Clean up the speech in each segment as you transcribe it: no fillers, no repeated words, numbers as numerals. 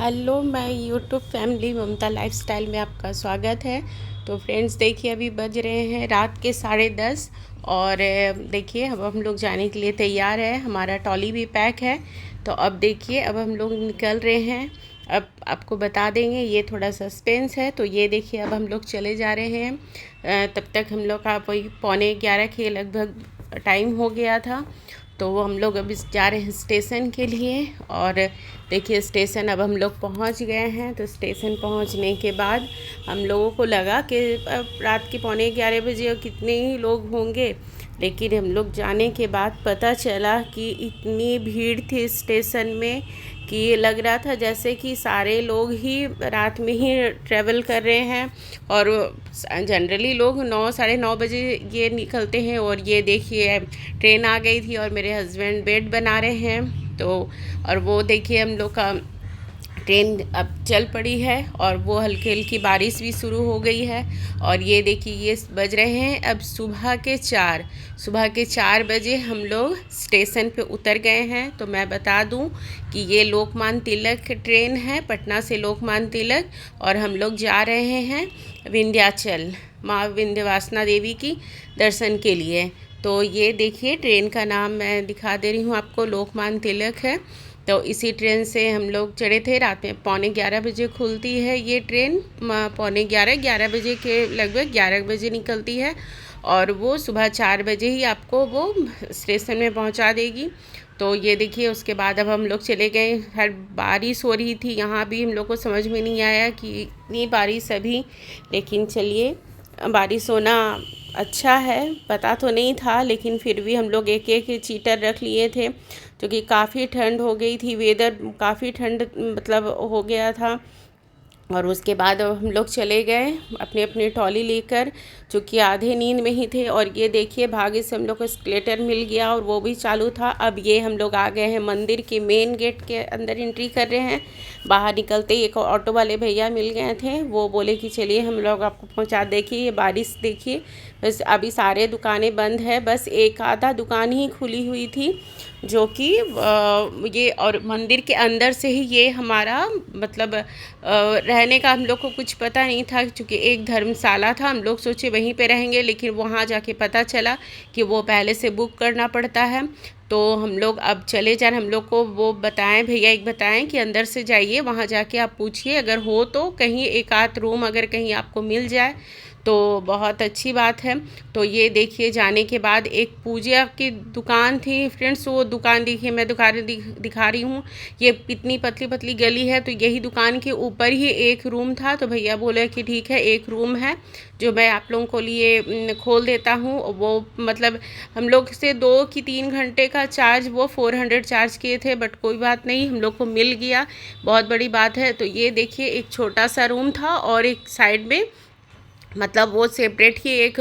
Hello, मैं YouTube family ममता lifestyle में आपका स्वागत है। तो फ्रेंड्स देखिए, अभी बज रहे हैं रात के 10:30 और देखिए अब हम लोग जाने के लिए तैयार है। हमारा ट्रॉली भी पैक है। तो अब देखिए अब हम लोग निकल रहे हैं। अब आपको बता देंगे, ये थोड़ा सस्पेंस है। तो ये देखिए अब हम लोग चले जा रहे हैं। तब तक हम लोग का वही 11:45 के लगभग टाइम हो गया था। तो वो हम लोग अभी जा रहे हैं स्टेशन के लिए। और देखिए स्टेशन अब हम लोग पहुंच गए हैं। तो स्टेशन पहुंचने के बाद हम लोगों को लगा कि अब रात के 11:45 और कितने ही लोग होंगे, लेकिन हम लोग जाने के बाद पता चला कि इतनी भीड़ थी स्टेशन में कि ये लग रहा था जैसे कि सारे लोग ही रात में ही ट्रैवल कर रहे हैं। और जनरली लोग 9 साढ़े 9 बजे ये निकलते हैं। और ये देखिए ट्रेन आ गई थी और मेरे हस्बैंड बेड बना रहे हैं। तो और वो देखिए हम लोग का ट्रेन अब चल पड़ी है और वो हल्की हल्की बारिश भी शुरू हो गई है। और ये देखिए ये बज रहे हैं अब सुबह के 4 बजे हम लोग स्टेशन पे उतर गए हैं। तो मैं बता दूं कि ये लोकमान्य तिलक ट्रेन है, पटना से लोकमान्य तिलक। और हम लोग जा रहे हैं विंध्याचल, माँ विंध्यवासना देवी की दर्शन के लिए। तो ये देखिए ट्रेन का नाम मैं दिखा दे रही हूँ आपको, लोकमान्य तिलक है। तो इसी ट्रेन से हम लोग चढ़े थे। रात में 11:45 खुलती है ये ट्रेन। 11:45 के लगभग 11 बजे निकलती है और वो सुबह 4 बजे ही आपको वो स्टेशन में पहुंचा देगी। तो ये देखिए उसके बाद अब हम लोग चले गए। हर बारिश हो रही थी, यहाँ भी हम लोग को समझ में नहीं आया कि इतनी बारिश अभी, लेकिन चलिए बारिश होना अच्छा है। पता तो नहीं था, लेकिन फिर भी हम लोग एक एक चीटर रख लिए थे क्योंकि काफ़ी ठंड हो गई थी। वेदर काफ़ी ठंड मतलब हो गया था। और उसके बाद अब हम लोग चले गए अपने अपने ट्रॉली लेकर, चूँकि आधे नींद में ही थे। और ये देखिए भाग्य से हम लोग को एस्केलेटर मिल गया और वो भी चालू था। अब ये हम लोग आ गए हैं मंदिर के मेन गेट के अंदर, एंट्री कर रहे हैं। बाहर निकलते ही एक ऑटो वाले भैया मिल गए थे, वो बोले कि चलिए हम लोग आपको पहुंचा। देखिए ये बारिश देखिए, बस अभी सारे दुकानें बंद है, बस एक आधा दुकान ही खुली हुई थी जो कि ये। और मंदिर के अंदर से ही ये हमारा मतलब रहने का हम लोग को कुछ पता नहीं था, क्योंकि एक धर्मशाला था। हम लोग सोचे वहीं पे रहेंगे, लेकिन वहाँ जाके पता चला कि वो पहले से बुक करना पड़ता है। तो हम लोग अब चले जा रहे, हम लोग को वो बताएं, भैया एक बताएं कि अंदर से जाइए, वहाँ जाके आप पूछिए, अगर हो तो कहीं एक आध रूम अगर कहीं आपको मिल जाए तो बहुत अच्छी बात है। तो ये देखिए जाने के बाद एक पूजा की दुकान थी फ्रेंड्स, वो दुकान देखिए मैं दिखा रही हूँ। ये इतनी पतली पतली गली है, तो यही दुकान के ऊपर ही एक रूम था। तो भैया बोले कि ठीक है एक रूम है जो मैं आप लोगों को लिए खोल देता हूँ। वो मतलब हम लोग से 2 कि 3 घंटे का चार्ज वो 400 चार्ज किए थे, बट कोई बात नहीं, हम लोग को मिल गया, बहुत बड़ी बात है। तो ये देखिए एक छोटा सा रूम था और एक साइड में मतलब वो सेपरेट ही एक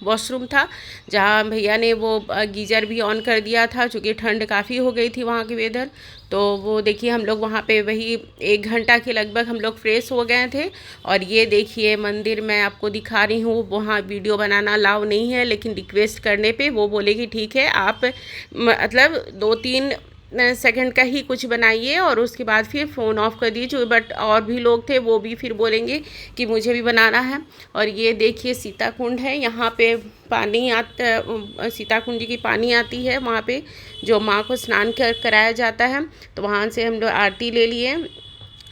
वॉशरूम था, जहाँ भैया ने वो गीज़र भी ऑन कर दिया था, चूँकि ठंड काफ़ी हो गई थी वहाँ के वेदर। तो वो देखिए हम लोग वहाँ पे वही 1 घंटा के लगभग हम लोग फ्रेश हो गए थे। और ये देखिए मंदिर मैं आपको दिखा रही हूँ। वहाँ वीडियो बनाना अलाउ नहीं है, लेकिन रिक्वेस्ट करने पे वो बोले कि ठीक है आप मतलब 2-3 सेकंड का ही कुछ बनाइए और उसके बाद फिर फ़ोन ऑफ कर दीजिए। बट और भी लोग थे, वो भी फिर बोलेंगे कि मुझे भी बनाना है। और ये देखिए सीता कुंड है, यहाँ पे पानी आता, सीता कुंड जी की पानी आती है वहाँ पे, जो माँ को स्नान कराया जाता है। तो वहाँ से हम लोग आरती ले लिए।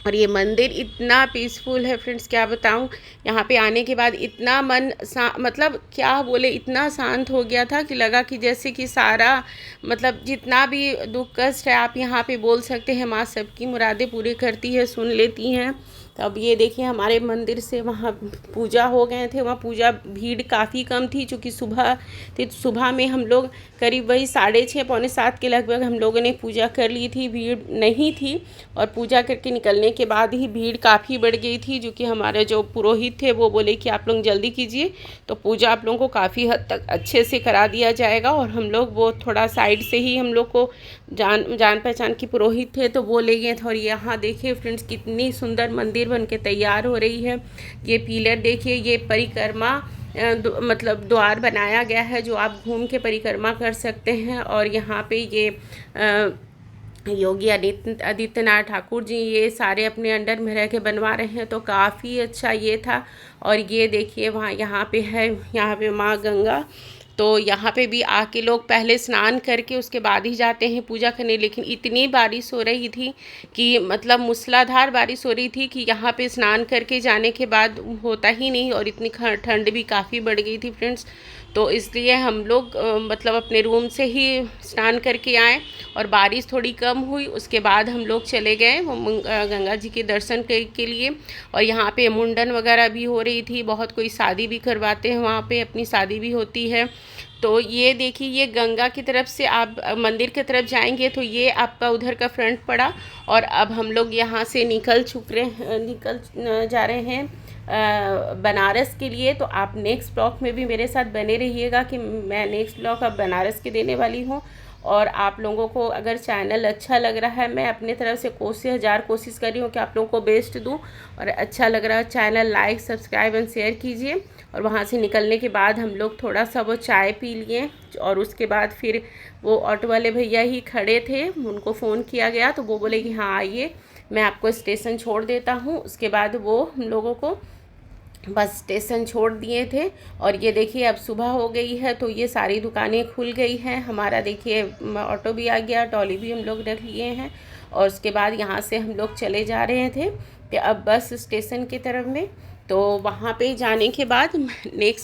और ये मंदिर इतना पीसफुल है फ्रेंड्स, क्या बताऊँ। यहाँ पे आने के बाद इतना मन मतलब क्या बोले, इतना शांत हो गया था कि लगा कि जैसे कि सारा मतलब जितना भी दुख कष्ट है आप यहाँ पे बोल सकते हैं, माँ सबकी मुरादें पूरी करती है, सुन लेती हैं। तो अब ये देखिए हमारे मंदिर से वहाँ पूजा हो गए थे। वहाँ पूजा भीड़ काफ़ी कम थी, चूँकि सुबह थी। तो सुबह में हम लोग करीब वही 6:30 पौने 7 के लगभग हम लोगों ने पूजा कर ली थी, भीड़ नहीं थी। और पूजा करके निकलने के बाद ही भीड़ काफ़ी बढ़ गई थी, जो कि हमारे जो पुरोहित थे वो बोले कि आप लोग जल्दी कीजिए, तो पूजा आप लोगों को काफ़ी हद तक अच्छे से करा दिया जाएगा। और हम लोग वो थोड़ा साइड से ही हम लोग को जान पहचान के पुरोहित थे, तो वो ले गए थे। और यहाँ देखिए फ्रेंड्स कितनी सुंदर मंदिर बन के तैयार हो रही है। ये पिलर देखिए, ये परिक्रमा मतलब द्वार बनाया गया है, जो आप घूम के परिक्रमा कर सकते हैं। और यहाँ पे ये योगी आदित्यनाथ ठाकुर जी ये सारे अपने अंडर में रह के बनवा रहे हैं, तो काफ़ी अच्छा ये था। और ये देखिए वहाँ यहाँ पे है, यहाँ पे माँ गंगा, तो यहाँ पे भी आके लोग पहले स्नान करके उसके बाद ही जाते हैं पूजा करने। लेकिन इतनी बारिश हो रही थी कि मतलब मूसलाधार बारिश हो रही थी कि यहाँ पे स्नान करके जाने के बाद होता ही नहीं, और इतनी ठंड भी काफ़ी बढ़ गई थी फ्रेंड्स। तो इसलिए हम लोग मतलब अपने रूम से ही स्नान करके आए, और बारिश थोड़ी कम हुई उसके बाद हम लोग चले गए वो गंगा जी के दर्शन के लिए। और यहाँ पे मुंडन वगैरह भी हो रही थी, बहुत कोई शादी भी करवाते हैं वहाँ पे, अपनी शादी भी होती है। तो ये देखिए, ये गंगा की तरफ से आप मंदिर की तरफ जाएंगे तो ये आपका उधर का फ्रंट पड़ा। और अब हम लोग यहाँ से निकल जा रहे हैं बनारस के लिए। तो आप नेक्स्ट ब्लॉग में भी मेरे साथ बने रहिएगा कि मैं नेक्स्ट ब्लॉग अब बनारस के देने वाली हूँ। और आप लोगों को अगर चैनल अच्छा लग रहा है, मैं अपने तरफ से कोशिश कर रही हूँ कि आप लोगों को बेस्ट दूँ। और अच्छा लग रहा है channel like subscribe and share कीजिए। और वहाँ से निकलने के बाद हम लोग थोड़ा सा वो चाय पी लिए, और उसके बाद फिर वो ऑटो वाले भैया ही खड़े थे, उनको फ़ोन किया गया तो वो बोले कि हाँ आइए, मैं आपको स्टेशन छोड़ देता हूँ। उसके बाद वो हम लोगों को बस स्टेशन छोड़ दिए थे। और ये देखिए अब सुबह हो गई है, तो ये सारी दुकानें खुल गई हैं। हमारा देखिए ऑटो भी आ गया, ट्रॉली भी हम लोग रख लिए हैं। और उसके बाद यहाँ से हम लोग चले जा रहे थे कि अब बस स्टेशन की तरफ में। तो वहाँ पे जाने के बाद नेक्स्ट